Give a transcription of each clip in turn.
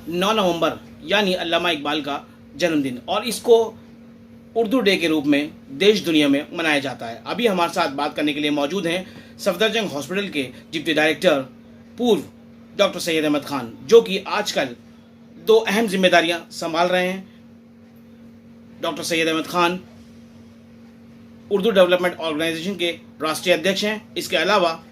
9 नवंबर यानी अल्लामा इकबाल का जन्मदिन, और इसको उर्दू डे के रूप में देश दुनिया में मनाया जाता है। अभी हमारे साथ बात करने के लिए मौजूद हैं सफदरजंग हॉस्पिटल के डिप्टी डायरेक्टर पूर्व डॉक्टर सैयद अहमद खान, जो कि आजकल दो अहम जिम्मेदारियां संभाल रहे हैं। Doctor Syed Ahmed Khan Urdu development organization के राष्ट्रीय अध्यक्ष हैं। इसके अलावा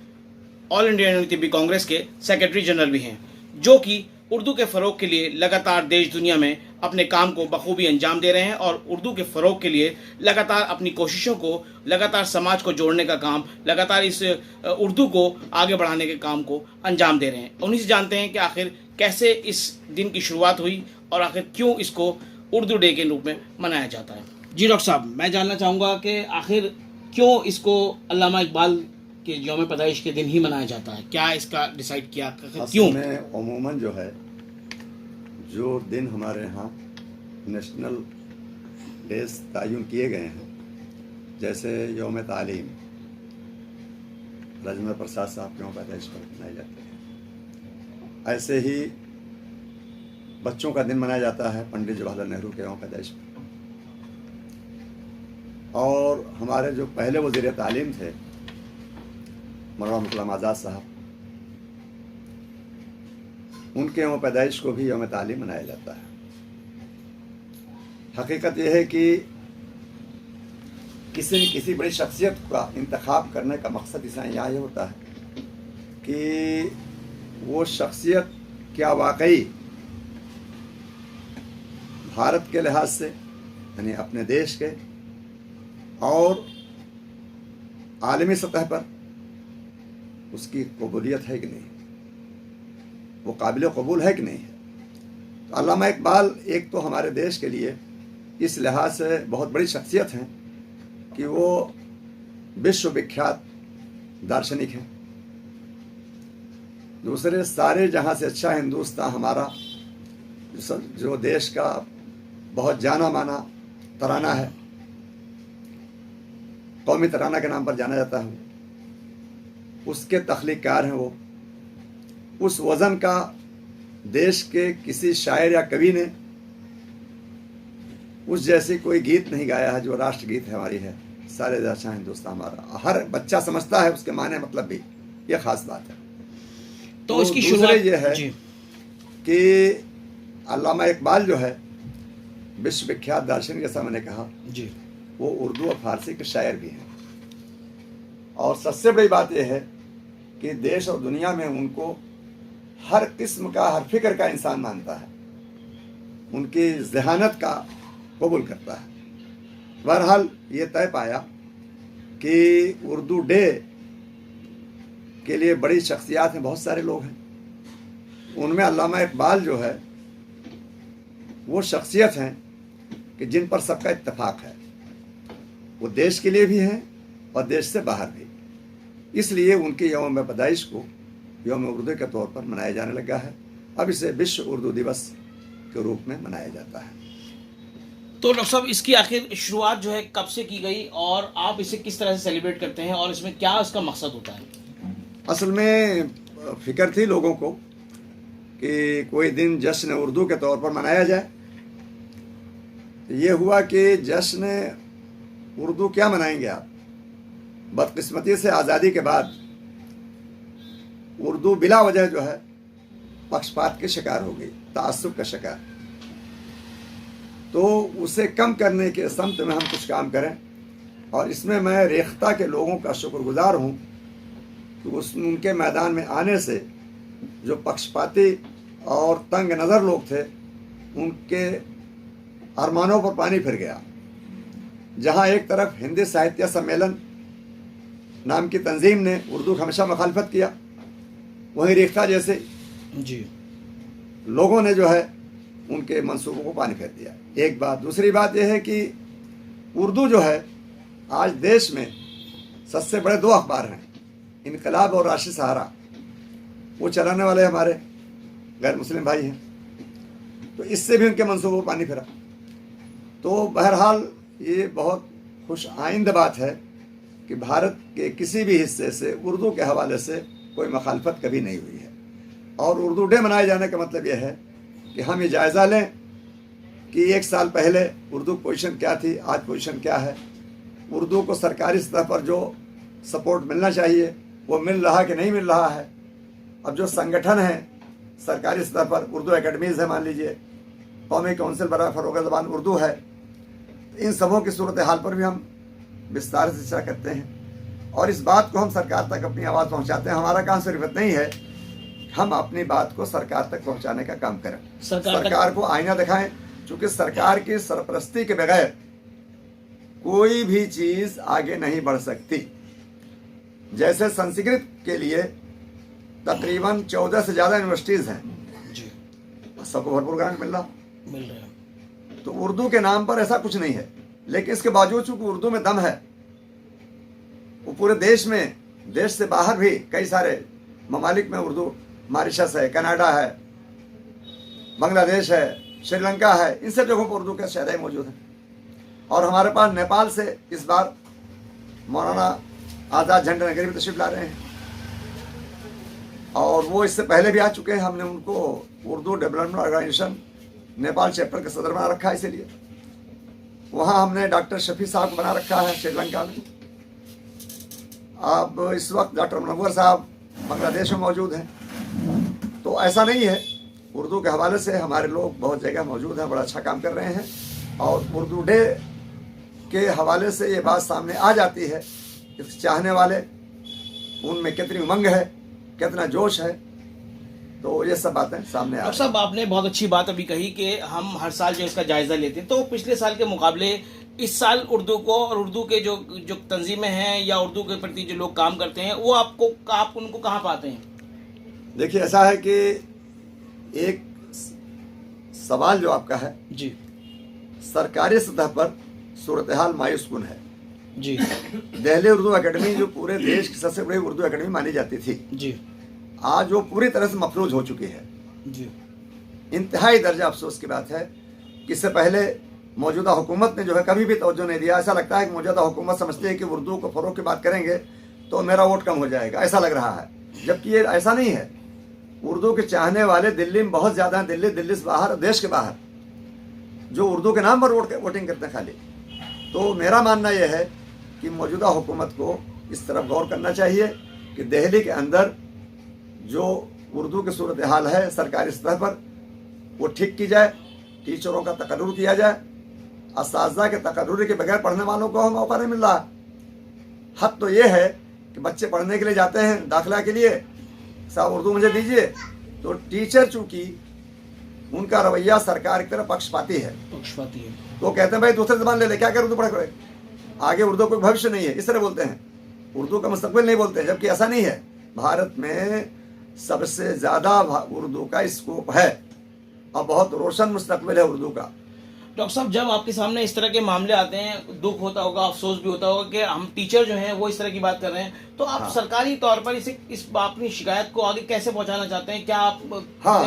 all India union Tibbi congress के सेक्रेटरी जनरल भी हैं, जो कि उर्दू के फ़रोग के लिए लगातार देश दुनिया में अपने काम को बखूबी अंजाम दे रहे हैं, और उर्दू के फ़रोग के लिए लगातार अपनी कोशिशों को, लगातार समाज को जोड़ने का काम, लगातार इस उर्दू को आगे बढ़ाने के काम को अंजाम दे रहे हैं। उन्हीं से जानते हैं कि आखिर कैसे इस दिन की शुरुआत हुई और आखिर क्यों इसको उर्दू डे के रूप में मनाया जाता है। जी डॉक्टर साहब, मैं जानना चाहूँगा कि आखिर क्यों इसको अल्लामा इकबाल के यौम पैदाइश के दिन ही मनाया जाता है? क्या इसका डिसाइड किया, क्यों? में अमूमन जो है, जो दिन हमारे यहाँ नेशनल डेज तयन किए गए हैं, जैसे यौम तालीम राजेंद्र प्रसाद साहब के यौम पैदाइश पर मनाए जाते हैं, ऐसे ही बच्चों का दिन मनाया जाता है पंडित जवाहरलाल नेहरू के यौम पैदाइश पर। और हमारे जो पहले वज़ीर तालीम थे मौलाना गुलाम आज़ाद साहब, उनके यौम पैदाइश को भी यौम तालीम मनाया जाता है। हकीकत यह है कि किसी न किसी बड़ी शख्सियत का इंतखाब करने का मकसद इसका यहाँ ये होता है कि वो शख्सियत क्या वाकई भारत के लिहाज से, यानी अपने देश के और आलमी सतह पर उसकी कबूलियत है कि नहीं, वो काबिल कबूल है कि नहीं है। तो अल्लामा इकबाल एक तो हमारे देश के लिए इस लिहाज से बहुत बड़ी शख्सियत हैं कि वो विश्व विख्यात दार्शनिक हैं। दूसरे, सारे जहाँ से अच्छा हिंदुस्तान हमारा जो देश का बहुत जाना माना तराना है, कौमी तराना के नाम पर जाना जाता है, उसके तख्लीकार हैं वो। उस वज़न का देश के किसी शायर या कवि ने उस जैसी कोई गीत नहीं गाया है जो राष्ट्रगीत है हमारी है, सारे अच्छा हिंदुस्तान हमारा। हर बच्चा समझता है उसके माने मतलब भी, ये खास बात है। तो इसकी शुरुआत ये है कि अल्लामा इकबाल जो है विश्व विख्यात दार्शनिक, जैसा मैंने कहा जी, वो उर्दू और फारसी के शायर भी हैं। और सबसे बड़ी बात यह है कि देश और दुनिया में उनको हर किस्म का, हर फिक्र का इंसान मानता है, उनकी जहानत का कबूल करता है। बहरहाल ये तय पाया कि उर्दू डे के लिए बड़ी शख्सियात हैं, बहुत सारे लोग हैं, उनमें अल्लामा इकबाल जो है वो शख्सियत हैं कि जिन पर सबका इत्तेफाक है। वो देश के लिए भी हैं और देश से बाहर भी। इसलिए उनके यौम पैदाइश को यौम उर्दू के तौर पर मनाया जाने लगा है। अब इसे विश्व उर्दू दिवस के रूप में मनाया जाता है। तो डॉक्टर साहब, इसकी आखिर शुरुआत जो है कब से की गई और आप इसे किस तरह से सेलिब्रेट करते हैं और इसमें क्या इसका मकसद होता है? असल में फिक्र थी लोगों को कि कोई दिन जश्न उर्दू के तौर पर मनाया जाए। ये हुआ कि जश्न उर्दू क्या मनाएंगे आप। बदकिस्मती से आज़ादी के बाद उर्दू बिला वजह जो है पक्षपात के शिकार हो गई, ताअस्सुब का शिकार। तो उसे कम करने के समत में हम कुछ काम करें, और इसमें मैं रेख्ता के लोगों का शुक्रगुजार हूँ कि उनके मैदान में आने से जो पक्षपाती और तंग नज़र लोग थे, उनके अरमानों पर पानी फिर गया। जहाँ एक तरफ हिंदी साहित्य सम्मेलन नाम की तंजीम ने उर्दू की हमेशा मुखालफत किया, वहीं रेख्ता जैसे जी लोगों ने जो है उनके मंसूबों को पानी फेर दिया। एक बात। दूसरी बात यह है कि उर्दू जो है आज देश में सबसे बड़े दो अखबार हैं, इनकलाब और राष्ट्रीय सहारा, वो चलाने वाले हमारे गैर मुस्लिम भाई हैं, तो इससे भी उनके मंसूबों को पानी फिरा। तो बहरहाल ये बहुत खुश आइंद बात है कि भारत के किसी भी हिस्से से उर्दू के हवाले से कोई मुखालफत कभी नहीं हुई है। और उर्दू डे मनाए जाने का मतलब यह है कि हम ये जायज़ा लें कि 1 साल पहले उर्दू पोजीशन क्या थी, आज पोजीशन क्या है। उर्दू को सरकारी सतह पर जो सपोर्ट मिलना चाहिए वो मिल रहा कि नहीं मिल रहा है। अब जो संगठन है सरकारी स्तर पर, उर्दू एकेडमीज़ है, मान लीजिए कौमी काउंसिल बराए फ़रोग़ ज़बान उर्दू है, इन सबों की सूरत हाल पर भी हम विस्तार से चर्चा करते हैं और इस बात को हम सरकार तक अपनी आवाज़ पहुंचाते हैं। हमारा काम सिर्फ इतना ही है, हम अपनी बात को सरकार तक पहुंचाने का काम करें, सरकार को आईना दिखाएं, क्योंकि सरकार की सरपरस्ती के बगैर कोई भी चीज़ आगे नहीं बढ़ सकती। जैसे संस्कृत के लिए तकरीबन 14 से ज़्यादा यूनिवर्सिटीज़ हैं जी, सबको भरपूर ग्रांट मिल रहा है। तो उर्दू के नाम पर ऐसा कुछ नहीं है, लेकिन इसके बावजूद चूंकि उर्दू में दम है, वो पूरे देश में, देश से बाहर भी कई सारे ममालिक में उर्दू, मॉरिशस है, कनाडा है, बांग्लादेश है, श्रीलंका है, इन सब जगहों पर उर्दू के शहर मौजूद हैं। और हमारे पास नेपाल से इस बार मौलाना आज़ाद झंडा नगरी में तशरीफ ला रहे हैं और वो इससे पहले भी आ चुके हैं। हमने उनको Urdu development organization Nepal chapter के सदर बना रखा है, इसीलिए वहाँ हमने डॉक्टर शफी साहब को बना रखा है श्रीलंका में। अब इस वक्त डॉक्टर मुनव्वर साहब बांग्लादेश में मौजूद हैं। तो ऐसा नहीं है, उर्दू के हवाले से हमारे लोग बहुत जगह मौजूद हैं, बड़ा अच्छा काम कर रहे हैं। और उर्दू डे के हवाले से ये बात सामने आ जाती है कि चाहने वाले उनमें कितनी उमंग है, कितना जोश है, तो ये सब बातें सामने आ रही हैं। साहब, आपने बहुत अच्छी बात अभी कही कि हम हर साल जो इसका जायजा लेते हैं, तो पिछले साल के मुकाबले इस साल उर्दू को और उर्दू के जो तंजीमें हैं या उर्दू के प्रति जो लोग काम करते हैं, वो आप उनको कहाँ पाते हैं? देखिए, ऐसा है कि एक सवाल जो आपका है जी, सरकारी सतह पर सूरत हाल मायूस कुन है जी। दिल्ली उर्दू एकेडमी जो पूरे देश की सबसे बड़ी उर्दू एकेडमी मानी जाती थी जी, आज वो पूरी तरह से मफलूज हो चुकी है जी। इंतहाई दर्जा अफसोस की बात है कि इससे पहले मौजूदा हुकूमत ने जो है कभी भी तवज्जो नहीं दिया। ऐसा लगता है कि मौजूदा हुकूमत समझती है कि उर्दू को फ़रोग़ की बात करेंगे तो मेरा वोट कम हो जाएगा, ऐसा लग रहा है, जबकि ये ऐसा नहीं है। उर्दू के चाहने वाले दिल्ली में बहुत ज़्यादा हैं, दिल्ली से बाहर, देश के बाहर, जो उर्दू के नाम पर वोटिंग करते हैं खाली। तो मेरा मानना यह है कि मौजूदा हुकूमत को इस तरफ गौर करना चाहिए कि दिल्ली के अंदर जो उर्दू की सूरत हाल है सरकारी सतह पर वो ठीक की जाए, टीचरों का तकर्रुर किया जाए। असातिज़ा के तकर्रुर के बगैर पढ़ने वालों को मौका नहीं मिल रहा। हद तो ये है कि बच्चे पढ़ने के लिए जाते हैं दाखिला के लिए, साहब उर्दू मुझे दीजिए, तो टीचर चूँकि उनका रवैया सरकार की तरफ पक्षपाती है, तो कहते हैं भाई दूसरी ज़बान ले ले, क्या कर उर्दू पढ़ कर, आगे उर्दू कोई भविष्य नहीं है, इस तरह बोलते हैं, उर्दू का मुस्तकबिल नहीं बोलते हैं, जबकि ऐसा नहीं है। भारत में सबसे ज़्यादा उर्दू का स्कोप है और बहुत रोशन मुस्तकबिल है उर्दू का। डॉक्टर साहब, जब आपके सामने इस तरह के मामले आते हैं, दुख होता होगा, अफसोस भी होता होगा कि हम टीचर जो हैं वो इस तरह की बात कर रहे हैं, तो आप सरकारी तौर पर इस अपनी शिकायत को आगे कैसे पहुंचाना चाहते हैं? क्या आप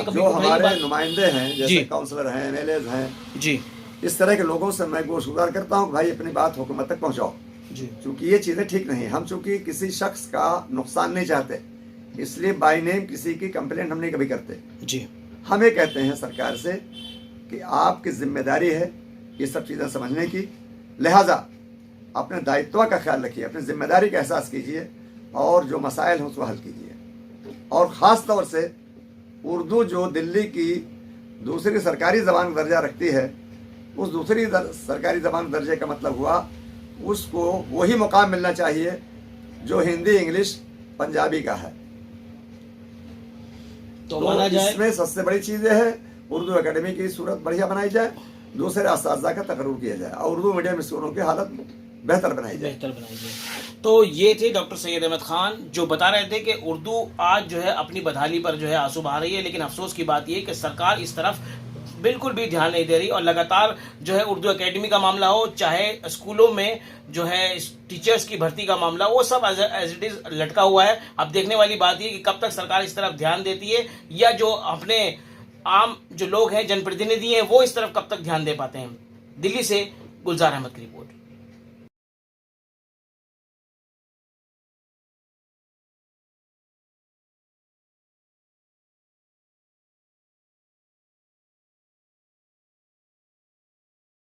जो हमारे नुमाइंदे हैं, जैसे काउंसलर हैं, MLAs हैं जी, इस तरह के लोगों से मैं गुजारिश करता हूँ भाई अपनी बात हुकूमत तक पहुँचाओ जी, क्योंकि ये चीज़ें ठीक नहीं। हम चूँकि किसी शख्स का नुकसान नहीं चाहते, इसलिए बाय नेम किसी की कंप्लेंट हम नहीं कभी करते जी। हम ये कहते हैं सरकार से कि आपकी जिम्मेदारी है ये सब चीज़ें समझने की, लिहाजा अपने दायित्व का ख्याल रखिए, अपनी जिम्मेदारी का एहसास कीजिए और जो मसाइल हैं उसको हल कीजिए। और ख़ास तौर से उर्दू जो दिल्ली की दूसरी सरकारी ज़बान का दर्जा रखती है, उस दूसरी सरकारी ज़बान दर्जे का मतलब हुआ उसको वही मुकाम मिलना चाहिए जो हिंदी, इंग्लिश, पंजाबी का है। तो इसमें सबसे बड़ी चीज़ है उर्दू एकेडमी की सूरत बढ़िया बनाई जाए, दूसरे असातिज़ा का तकर्रुर किया जाए और उर्दू मीडियम स्कूलों की हालत बेहतर बनाई जाए। तो ये थे डॉक्टर सैयद अहमद खान जो बता रहे थे कि उर्दू आज जो है अपनी बदहाली पर जो है आंसू बहा रही है, लेकिन अफसोस की बात ये कि सरकार इस तरफ बिल्कुल भी ध्यान नहीं दे रही और लगातार जो है उर्दू एकेडमी का मामला हो, चाहे स्कूलों में जो है टीचर्स की भर्ती का मामला, वो सब एज इट इज लटका हुआ है। अब देखने वाली बात ये कि कब तक सरकार इस तरफ ध्यान देती है या जो अपने आम जो लोग हैं, जनप्रतिनिधि हैं, वो इस तरफ कब तक ध्यान दे पाते हैं। दिल्ली से गुलजार अहमद की रिपोर्ट।